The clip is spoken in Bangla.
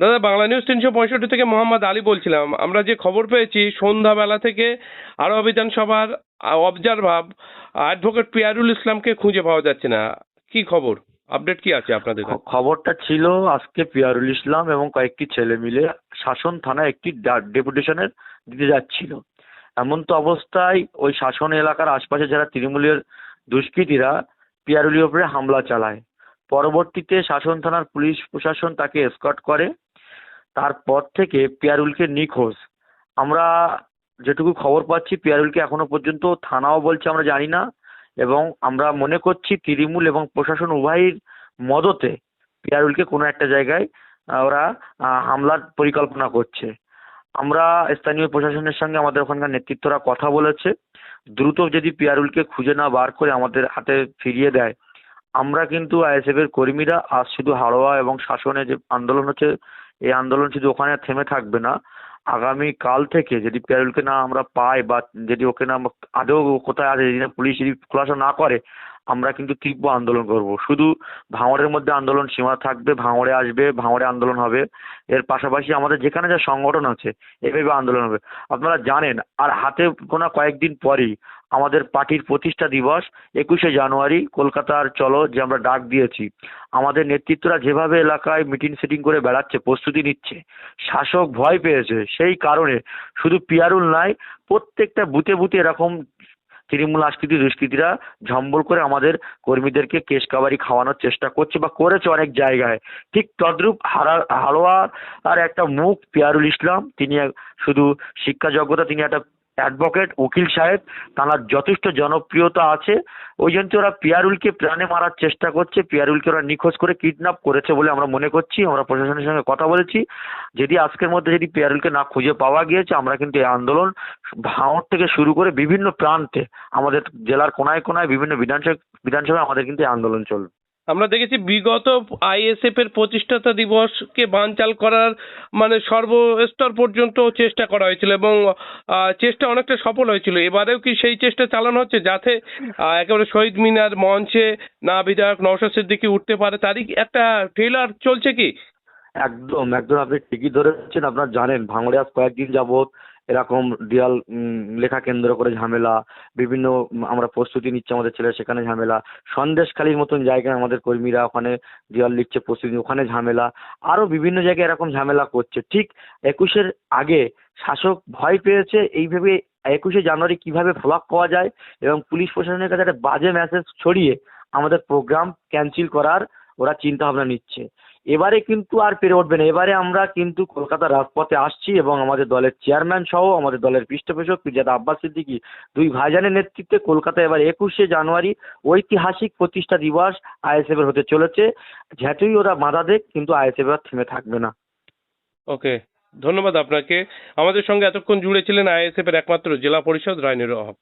দাদা, বাংলা নিউজ 365 থেকে মোহাম্মদ আলী বলছিলাম। আমরা যে খবর পেয়েছি সন্ধ্যাবেলা থেকে আরো বিধানসভার অবজারভার অ্যাডভোকেট পিয়ারুল ইসলামকে খুঁজে পাওয়া যাচ্ছে না। কি খবর, আপডেট কি আছে আপনাদের কাছে? খবরটা ছিল আজকে পিয়ারুল ইসলাম এবং কয়েকটি ছেলে মিলে শাসন থানায় একটি ডেপুটেশনের দিতে যাচ্ছিল। এমন তো অবস্থায় ওই শাসন এলাকার আশপাশে যারা তৃণমূলের দুষ্কৃতীরা পিয়ারুলের উপরে হামলা চালায়। পরবর্তীতে শাসন থানার পুলিশ প্রশাসন তাকে এসকর্ট করে। তারপর থেকে পিয়ারুলকে নিখোঁজ। আমরা যেটুকু খবর পাচ্ছি, পিয়ারুলকে এখনো পর্যন্ত থানাও বলছে আমরা জানি না, এবং আমরা মনে করছি তৃণমূল এবং প্রশাসন উভয়ের মদতে পিয়ারুলকে কোনো একটা জায়গায় ওরা হামলার পরিকল্পনা করছে। আমরা স্থানীয় প্রশাসনের সঙ্গে আমাদের ওখানকার নেতৃত্বরা কথা বলেছে, দ্রুত যদি পিয়ারুলকে খুঁজে না বার করে আমাদের হাতে ফিরিয়ে দেয়, আমরা কিন্তু আইএসএফ এর কর্মীরা আজ শুধু হাড়োয়া এবং শাসনে যে আন্দোলন হচ্ছে, এই আন্দোলন শুধু ওখানে থেমে থাকবে না। আগামী কাল থেকে যদি পিয়ারুলকে না আমরা পাই, বা যদি ওকে না আদৌ কোথায় আছে যদি না পুলিশ যদি খোলাসা না করে, আমরা কিন্তু তীব্র আন্দোলন করব। শুধু ভাঙড়ের মধ্যে আন্দোলন সীমা থাকবে, ভাঙড়ে আসবে, ভাঙড়ে আন্দোলন হবে। এর পাশাপাশি আমাদের যেখানে যা সংগঠন আছে এভাবে আন্দোলন হবে। আপনারা জানেন, আর হাতে গোনা কয়েকদিন পরেই আমাদের পার্টির প্রতিষ্ঠা দিবস 21শে জানুয়ারি। কলকাতার চলো যে আমরা ডাক দিয়েছি, আমাদের নেতৃত্বরা যেভাবে এলাকায় মিটিং সিটিং করে বেড়াচ্ছে, প্রস্তুতি নিচ্ছে, শাসক ভয় পেয়েছে। সেই কারণে শুধু পিয়ারুল নয়, প্রত্যেকটা বুথে বুথে এরকম তৃণমূল আশ্রিত দুষ্কৃতীরা ঝম্বল করে আমাদের কর্মীদেরকে কেশ কাবারি খাওয়ানোর চেষ্টা করছে বা করেছে অনেক জায়গায়। ঠিক তদ্রূপ হাড়োয়ার আর একটা মুখ পিয়ারুল ইসলাম, তিনি শুধু শিক্ষা যোগ্যতা, তিনি একটা অ্যাডভোকেট, উকিল সাহেব, তার যথেষ্ট জনপ্রিয়তা আছে। ওই জন্য ওরা পিয়ারুলকে প্রাণে মারার চেষ্টা করছে। পিয়ারুলকে ওরা নিখোঁজ করে কিডন্যাপ করেছে বলে আমরা মনে করছি। আমরা প্রশাসনের সঙ্গে কথা বলেছি, যদি আজকের মধ্যে যদি পিয়ারুলকে না খুঁজে পাওয়া গিয়েছে, আমরা কিন্তু এই আন্দোলন ভাঙড় থেকে শুরু করে বিভিন্ন প্রান্তে আমাদের জেলার কোনায় কোনায় বিভিন্ন বিধানসভায় আমাদের কিন্তু এই আন্দোলন চলবে। আমরা দেখেছি বিগত আইএসএফ এর প্রতিষ্ঠাতা দিবসকে বানচাল করার মানে সর্বস্তর পর্যন্ত চেষ্টা করা হয়েছিল এবং চেষ্টা অনেকটা সফল হয়েছিল। এবারেও কি সেই চেষ্টা চালানো হচ্ছে যাতে একেবারে শহীদ মিনার মঞ্চে না বিধায়ক নওশাদ সিদ্দিকী উঠতে পারে, তারই একটা ট্রেলার চলছে কি? একদম একদম, আপনি ঠিকই ধরেছেন। আপনারা জানেন ভাঙড়ে আজ কয়েকদিন যাবৎ এরকম দেয়াল লেখা কেন্দ্র করে ঝামেলা, বিভিন্ন আমরা প্রস্তুতি নিচ্ছি আমাদের ছেলে, সেখানে ঝামেলা। সন্দেশখালীর মতন জায়গায় আমাদের কর্মীরা ওখানে দেয়াল লিখছে, প্রস্তুতি, ওখানে ঝামেলা। আরো বিভিন্ন জায়গায় এরকম ঝামেলা করছে। ঠিক 21-এর আগে শাসক ভয় পেয়েছে, এইভাবে 21শে জানুয়ারি কিভাবে ফ্লপ পাওয়া যায় এবং পুলিশ প্রশাসনের কাছে একটা বাজে মেসেজ ছড়িয়ে আমাদের প্রোগ্রাম ক্যান্সেল করার ওরা চিন্তা ভাবনা নিচ্ছে। এবারে কিন্তু আর পেরে উঠবে না। এবারে আমরা কিন্তু কলকাতার রাজপথে আসছি এবং আমাদের দলের চেয়ারম্যান সহ আমাদের দলের পৃষ্ঠপোষক পিরজাদা আব্বাস সিদ্দিকী, দুই ভাইজানের নেতৃত্বে কলকাতায় এবার 21শে জানুয়ারি ঐতিহাসিক প্রতিষ্ঠা দিবস আইএসএফ এর হতে চলেছে। যতই ওরা বাধা দেখ, কিন্তু আইএসএফ আর থেমে থাকবে না। ওকে, ধন্যবাদ আপনাকে। আমাদের সঙ্গে এতক্ষণ জুড়ে ছিলেন আইএসএফ এর একমাত্র জেলা পরিষদ রায়নুর রহমান।